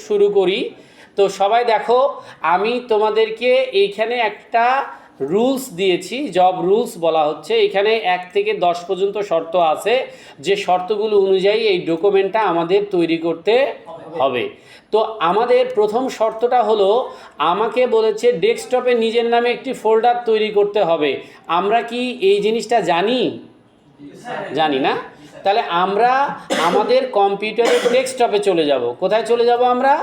শুরু করি। তো সবাই দেখো, আমি তোমাদেরকে এইখানে একটা রুলস দিয়েছি, জব রুলস বলা হচ্ছে। এখানে 1 থেকে 10 পর্যন্ত শর্ত আছে, যে শর্তগুলো অনুযায়ী এই ডকুমেন্টটা আমাদের তৈরি করতে হবে। তো আমাদের প্রথম শর্তটা হলো, আমাকে বলেছে ডেস্কটপে নিজের নামে একটি ফোল্ডার তৈরি করতে হবে। আমরা কি এই জিনিসটা জানি? জানি না। তাহলে আমরা আমাদের কম্পিউটারের ডেস্কটপে চলে যাব। কোথায় চলে যাব আমরা?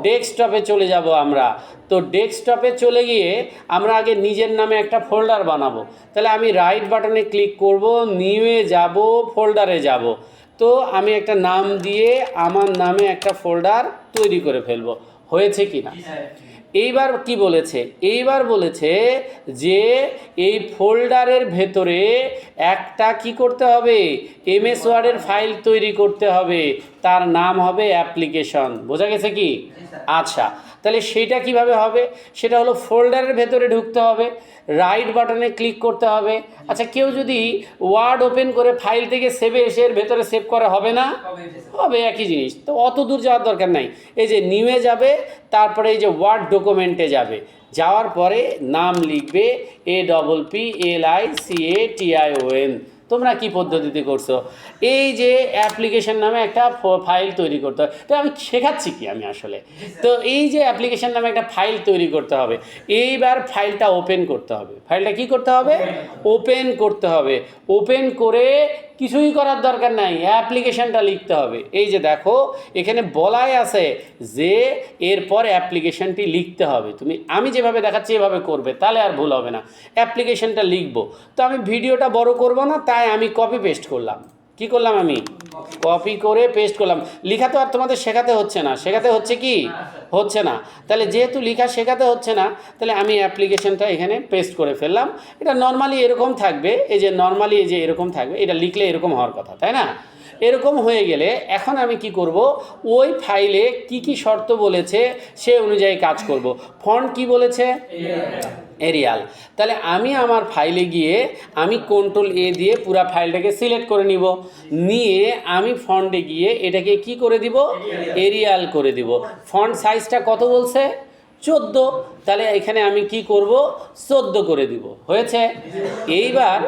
ডেস্কটপে চলে যাব আমরা। তো ডেস্কটপে চলে গিয়ে আমরা আগে নিজের নামে একটা ফোল্ডার বানাবো। তাহলে আমি রাইট বাটনে ক্লিক করব, নিউয়ে যাব, ফোল্ডারে যাব। তো আমি একটা নাম দিয়ে আমার নামে একটা ফোল্ডার তৈরি করে ফেলবো। হয়েছে কি না? এইবার কি বলেছে? এইবার বলেছে যে এই ফোল্ডারের ভেতরে একটা কি করতে হবে? এমএস ওয়ার্ডের ফাইল তৈরি করতে হবে, তার নাম হবে অ্যাপ্লিকেশন। বোঝা গেছে কি? আচ্ছা, তাহলে সেটা কিভাবে হবে? সেটা হলো ফোল্ডারের ভেতরে ঢুকতে হবে, রাইট বাটনে ক্লিক করতে হবে। আচ্ছা, কেউ যদি ওয়ার্ড ওপেন করে ফাইল থেকে সেভে এসে এর ভেতরে সেভ করা হবে না? হবে, একই জিনিস। তো অত দূর যাওয়ার দরকার নাই। এই যে নিউয়ে যাবে, তারপরে এই যে ওয়ার্ড ডকুমেন্টে যাবে, যাওয়ার পরে নাম লিখবে APPLICATION। তোমরা কি পদ্ধতিতে করছো? এই যে অ্যাপ্লিকেশন নামে একটা ফাইল তৈরি করতে হবে। তো আমি শেখাচ্ছি কি আমি আসলে, তো এই যে অ্যাপ্লিকেশন নামে একটা ফাইল তৈরি করতে হবে, এইবার ফাইলটা ওপেন করতে হবে। ফাইলটা কি করতে হবে? ওপেন করতে হবে। ওপেন করে কিছুই করার দরকার নাই, অ্যাপ্লিকেশনটা লিখতে হবে। এই যে দেখো, এখানে বলাই আছে যে এরপর অ্যাপ্লিকেশনটি লিখতে হবে। আমি যেভাবে দেখাচ্ছি এভাবে করবে, তাহলে আর ভুল হবে না। অ্যাপ্লিকেশনটা লিখবো। তো আমি ভিডিওটা বড় করব না, তাই আমি কপি পেস্ট করলাম। কি করলাম? আমি কপি করে পেস্ট করলাম। লেখা তো আর তোমাদের শেখাতে হচ্ছে না, শেখাতে হচ্ছে কি? হচ্ছে না। তাহলে যেহেতু লেখা শেখাতে হচ্ছে না, তাহলে আমি অ্যাপ্লিকেশনটা এখানে পেস্ট করে ফেললাম। এটা নর্মালি এরকম থাকবে, এই যে নর্মালি এই যে এরকম থাকবে, এটা লিখলে এরকম হওয়ার কথা, তাই না? এরকম হয়ে গেলে এখন আমি কি করব? ওই ফাইলে কি কি শর্ত বলেছে সে অনুযায়ী কাজ করব। ফন্ট কি বলেছে? এরিয়াল। তাহলে আমি আমার ফাইলে গিয়ে আমি কন্ট্রোল-A দিয়ে পুরো ফাইলটাকে সিলেক্ট করে নিব। নিয়ে আমি ফন্টে গিয়ে এটাকে কি করে দিব? এরিয়াল করে দিব। ফন্ট সাইজটা কত বলছে? 14। তাহলে এখানে আমি কি করব? 14 করে দিব। হয়েছে? এইবার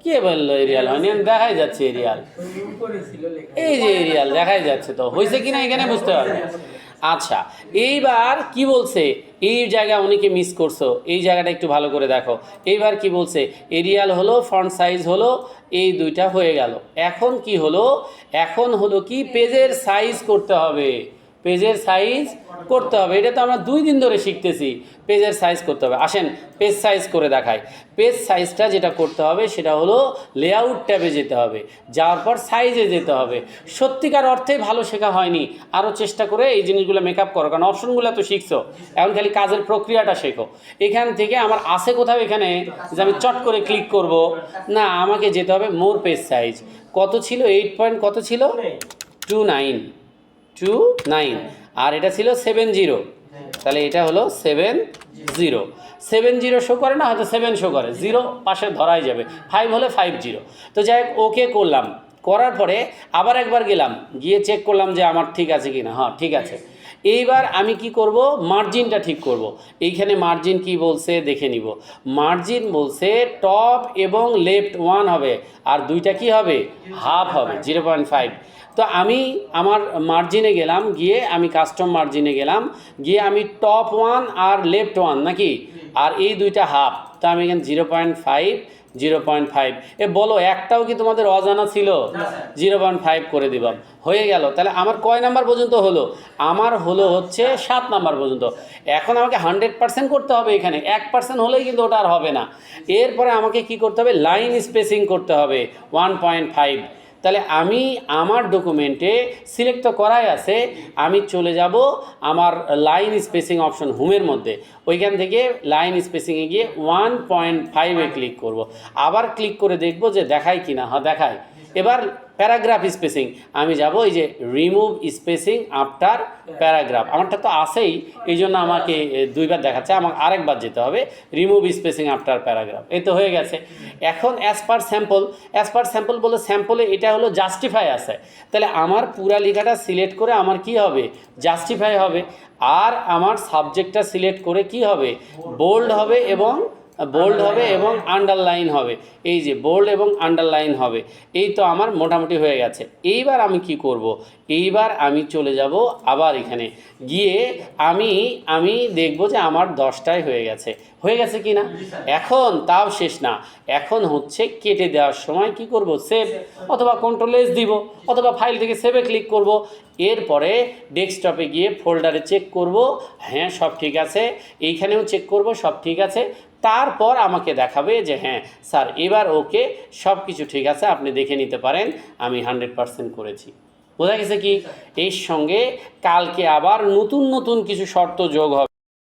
কে বললো এরিয়াল হয়নি? দেখাই যাচ্ছে এরিয়াল, এই যে এরিয়াল দেখাই যাচ্ছে। তো হয়েছে কিনা এখানে বুঝতে পারবে। আচ্ছা, এইবার কি বলছে? এই জায়গা অনেকে মিস করছো, এই জায়গাটা একটু ভালো করে দেখো। এইবার কি বলছে? এরিয়াল হলো, ফন্ট সাইজ হলো, এই দুইটা হয়ে গেল। এখন কি হলো? এখন হলো কি, পেজের সাইজ করতে হবে। পেজের সাইজ করতে হবে। এটা তো আমরা 2 দিন ধরে শিখতেছি, পেজের সাইজ করতে হবে। আসেন পেজ সাইজ করে দেখায়। পেজ সাইজটা যেটা করতে হবে সেটা হলো লেআউট ট্যাবে যেতে হবে, যাওয়ার পর সাইজে যেতে হবে। সত্যিকার অর্থে ভালো শেখা হয়নি, আরও চেষ্টা করে এই জিনিসগুলো মেকআপ করো, কারণ অপশনগুলো তো শিখছো, এখন খালি কাজের প্রক্রিয়াটা শেখো। এখান থেকে আমার আছে কোথাও এখানে যে আমি চট করে ক্লিক করব না, আমাকে যেতে হবে মোর পেজ সাইজ। কত ছিল? 8 পয়েন্ট কত ছিল? 29, আর এটা ছিল 70। তাহলে এটা হলো 70 শো করে না, হয়তো 7 শো করে, 0 পাশে ধরাই যাবে, 5 হলে 50। তো যাই হোক, ওকে করলাম। করার পরে আবার একবার গেলাম, গিয়ে চেক করলাম যে আমার ঠিক আছে কি না। হ্যাঁ, ঠিক আছে। এইবার আমি কি করব? মার্জিনটা ঠিক করব। এইখানে মার্জিন কি বলছে দেখে নিব। মার্জিন বলছে টপ এবং লেফট 1 হবে, আর দুইটা কি হবে? হাফ হবে, 0.5। তো আমি আমার মার্জিনে গেলাম, গিয়ে আমি কাস্টম মার্জিনে গেলাম, গিয়ে আমি টপ 1 আর লেফট 1 নাকি, আর এই দুইটা হাফ। তো আমি এখানে 0.5 বলো, একটাও কি তোমাদের অজানা ছিল? 0.5 করে দিলাম, হয়ে গেল। তাহলে আমার কয় নাম্বার পর্যন্ত হলো? আমার হচ্ছে 7 নাম্বার পর্যন্ত। এখন আমাকে 100% করতে হবে। এখানে 1% হলেই কিন্তু ওটা আর হবে না। এরপরে আমাকে কি করতে হবে? লাইন স্পেসিং করতে হবে 1.5। তাহলে আমি আমার ডকুমেন্টে সিলেক্ট তো করাই আছে, আমি চলে যাব আমার লাইন স্পেসিং অপশন হোমের মধ্যে, ওইখান থেকে লাইন স্পেসিংয়ে গিয়ে 1.5-এ ক্লিক করব। আবার ক্লিক করে দেখব যে দেখায় কি না। হ্যাঁ, দেখায়। এবার প্যারাগ্রাফ স্পেসিং, আমি যাব এই যে রিমুভ স্পেসিং আফটার প্যারাগ্রাফ, আমারটা তো আছেই, এই জন্য আমাকে দুইবার দেখাচ্ছে, আমাকে আরেকবার যেতে হবে রিমুভ স্পেসিং আফটার প্যারাগ্রাফ। এই তো হয়ে গেছে। এখন অ্যাজ পার স্যাম্পল বলে স্যাম্পলে এটা হলো জাস্টিফাই আছে, তাহলে আমার পুরা লেখাটা সিলেক্ট করে আমার কি হবে, জাস্টিফাই হবে। আর আমার সাবজেক্টটা সিলেক্ট করে কি হবে, বোল্ড হবে এবং আন্ডারলাইন হবে। এই যে বোল্ড এবং আন্ডারলাইন হবে, এই তো আমার মোটামুটি হয়ে গেছে। এইবার আমি কি করব, এইবার আমি চলে যাব আবার এখানে গিয়ে আমি দেখব যে আমার 10টায় হয়ে গেছে কি না। এখন তাও শেষ না, এখন হচ্ছে কেটে দেওয়ার সময় কি করব, সেভ অথবা কন্ট্রোল-S দিব, অথবা ফাইল থেকে সেভে ক্লিক করব। এরপরে ডেস্কটপে গিয়ে ফোল্ডারে চেক করব, হ্যাঁ সব ঠিক আছে, এইখানেও চেক করব সব ঠিক আছে। তারপর আমাকে দেখাবে যে হ্যাঁ স্যার এবার ওকে, সব কিছু ঠিক আছে, আপনি দেখে নিতে পারেন আমি 100% করেছি। বোঝা গেছে কি? এর সঙ্গে কালকে আবার নতুন কিছু শর্ত যোগ হবে।